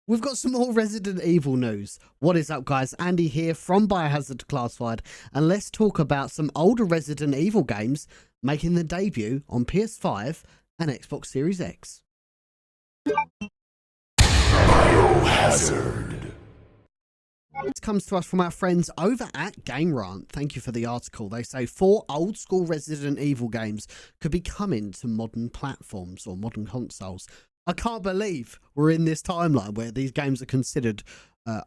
We've got some more Resident Evil news. What is up, guys? Andy here from Biohazard Declassified, and let's talk about some older Resident Evil games making their debut on PS5 and Xbox Series X. Biohazard. This comes to us from our friends over at Game Rant. Thank you for the article. They say 4 old school Resident Evil games could be coming to modern platforms or modern consoles. I can't believe we're in this timeline where these games are considered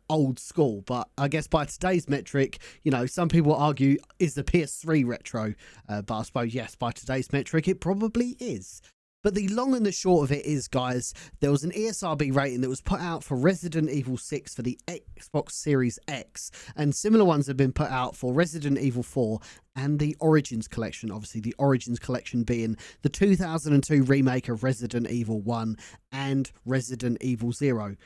old school, but I guess by today's metric, you know, some people argue is the PS3 retro, but I suppose yes, by today's metric it probably is. But the long and the short of it is, guys, there was an ESRB rating that was put out for Resident Evil 6 for the Xbox Series X, and similar ones have been put out for Resident Evil 4 and the Origins Collection. Obviously, the Origins Collection being the 2002 remake of Resident Evil 1 and Resident Evil 0.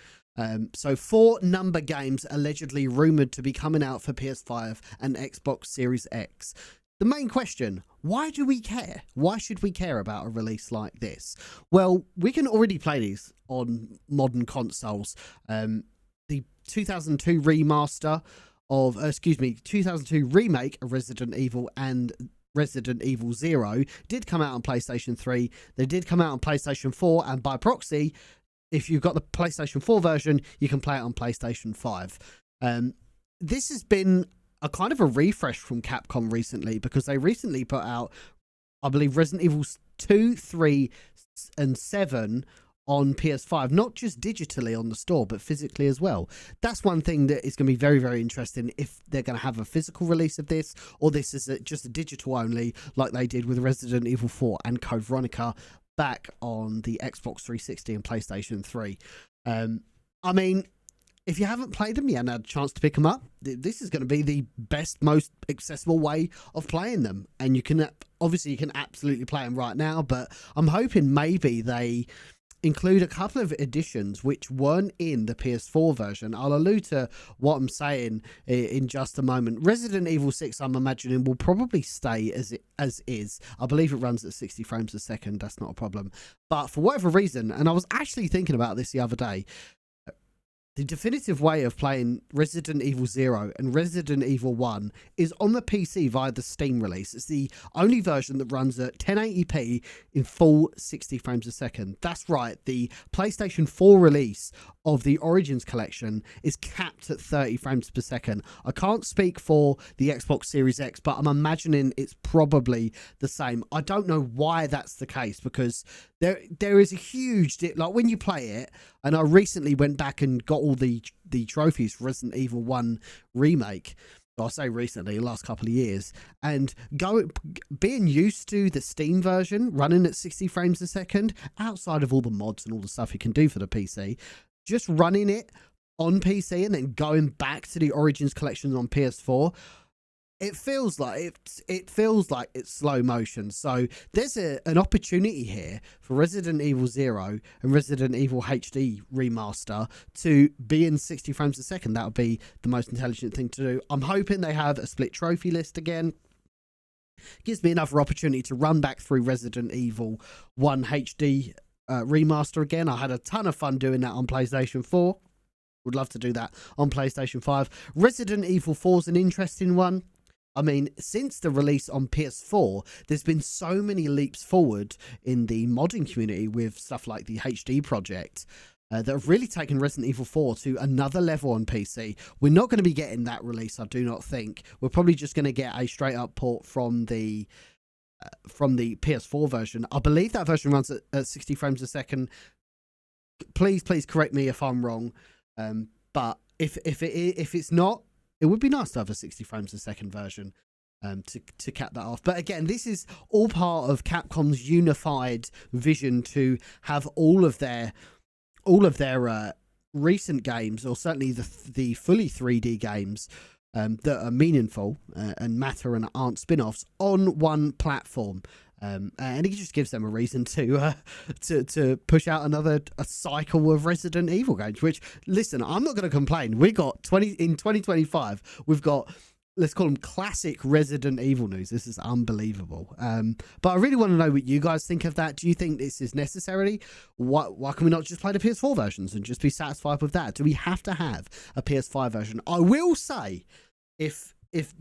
So 4 number games allegedly rumoured to be coming out for PS5 and Xbox Series X. The main question, why do we care? Why should we care about a release like this? Well, we can already play these on modern consoles. The 2002 remaster of, 2002 remake of Resident Evil and Resident Evil 0 did come out on PlayStation 3. They did come out on PlayStation 4, and by proxy, if you've got the PlayStation 4 version, you can play it on PlayStation 5. This has been a kind of a refresh from Capcom recently, because they recently put out, I believe, Resident Evil 2, 3, and 7 on PS5, not just digitally on the store, but physically as well. That's one thing that is going to be very, very interesting, if they're going to have a physical release of this, or this is just a digital only, like they did with Resident Evil 4 and Code Veronica back on the Xbox 360 and PlayStation 3. I mean, if you haven't played them, you haven't had a chance to pick them up, this is going to be the best, most accessible way of playing them. And you can, obviously, you can absolutely play them right now, but I'm hoping maybe they include a couple of additions which weren't in the PS4 version. I'll allude to what I'm saying in just a moment. Resident Evil 6, I'm imagining, will probably stay as is. I believe it runs at 60 frames a second. That's not a problem. But for whatever reason, and I was actually thinking about this the other day, the definitive way of playing Resident Evil 0 and Resident Evil 1 is on the PC via the Steam release. It's the only version that runs at 1080p in full 60 frames a second. That's right, the PlayStation 4 release of the Origins Collection is capped at 30 frames per second. I can't speak for the Xbox Series X, but I'm imagining it's probably the same. I don't know why that's the case, because there is a huge like when you play it, and I recently went back and got all the trophies for Resident Evil 1 remake. I say recently, the last couple of years, and being used to the Steam version running at 60 frames a second, outside of all the mods and all the stuff you can do for the PC, just running it on PC and then going back to the Origins Collection on PS4, it feels like it's slow motion. So there's an opportunity here for Resident Evil 0 and Resident Evil HD remaster to be in 60 frames a second. That would be the most intelligent thing to do. I'm hoping they have a split trophy list again. Gives me another opportunity to run back through Resident Evil 1 HD remaster again. I had a ton of fun doing that on PlayStation 4. Would love to do that on PlayStation 5. Resident Evil 4 is an interesting one. I mean, since the release on PS4, there's been so many leaps forward in the modding community with stuff like the HD project that have really taken Resident Evil 4 to another level on PC. We're not going to be getting that release, I do not think. We're probably just going to get a straight up port from the PS4 version. I believe that version runs at 60 frames a second. Please correct me if I'm wrong. But if it's not, it would be nice to have a 60 frames a second version to cap that off. But again, this is all part of Capcom's unified vision to have all of their recent games, or certainly the fully 3D games that are meaningful and matter and aren't spin-offs, on one platform. And it just gives them a reason to push out a cycle of Resident Evil games, which, listen, I'm not going to complain. We got in 2025, we've got let's call them classic Resident Evil news. This is unbelievable. But I really want to know what you guys think of that. Do you think this is necessary? Why can we not just play the PS4 versions and just be satisfied with that? Do we have to have a PS5 version? I will say, if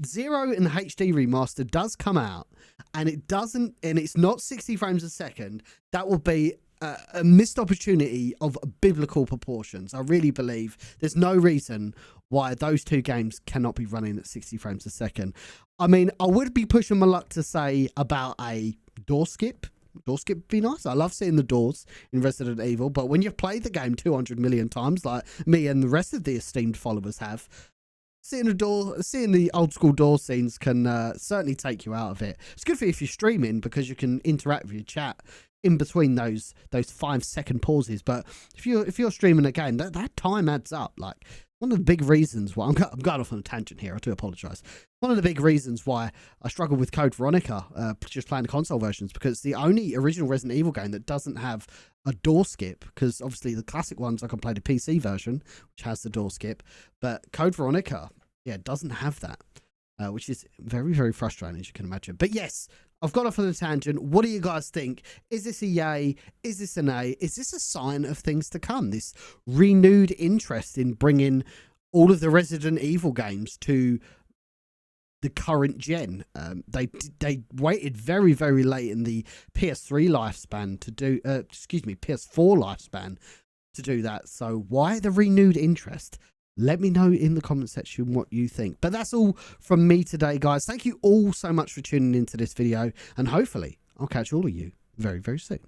Zero in the HD remaster does come out and it's not 60 frames a second, that will be a missed opportunity of biblical proportions. I really believe there's no reason why those two games cannot be running at 60 frames a second. I mean, I would be pushing my luck to say about a door skip. Door skip would be nice. I love seeing the doors in Resident Evil, but when you've played the game 200 million times, like me and the rest of the esteemed followers have, seeing the old school door scenes can certainly take you out of it. It's good for you if you're streaming because you can interact with your chat in between those 5-second pauses. But if you're streaming a game, that time adds up. Like, one of the big reasons why I'm going off on a tangent here, I do apologize. One of the big reasons why I struggle with Code Veronica, just playing the console versions, because it's the only original Resident Evil game that doesn't have a door skip. Because obviously the classic ones I can play the PC version, which has the door skip, but Code Veronica, yeah, doesn't have that, which is very, very frustrating, as you can imagine. But yes, I've got off on a tangent. What do you guys think? Is this a yay? Is this an A? Is this a sign of things to come? This renewed interest in bringing all of the Resident Evil games to the current gen. They waited very, very late in the PS3 lifespan to do, PS4 lifespan to do that. So why the renewed interest? Let me know in the comment section what you think. But that's all from me today, guys. Thank you all so much for tuning into this video, and hopefully I'll catch all of you very, very soon.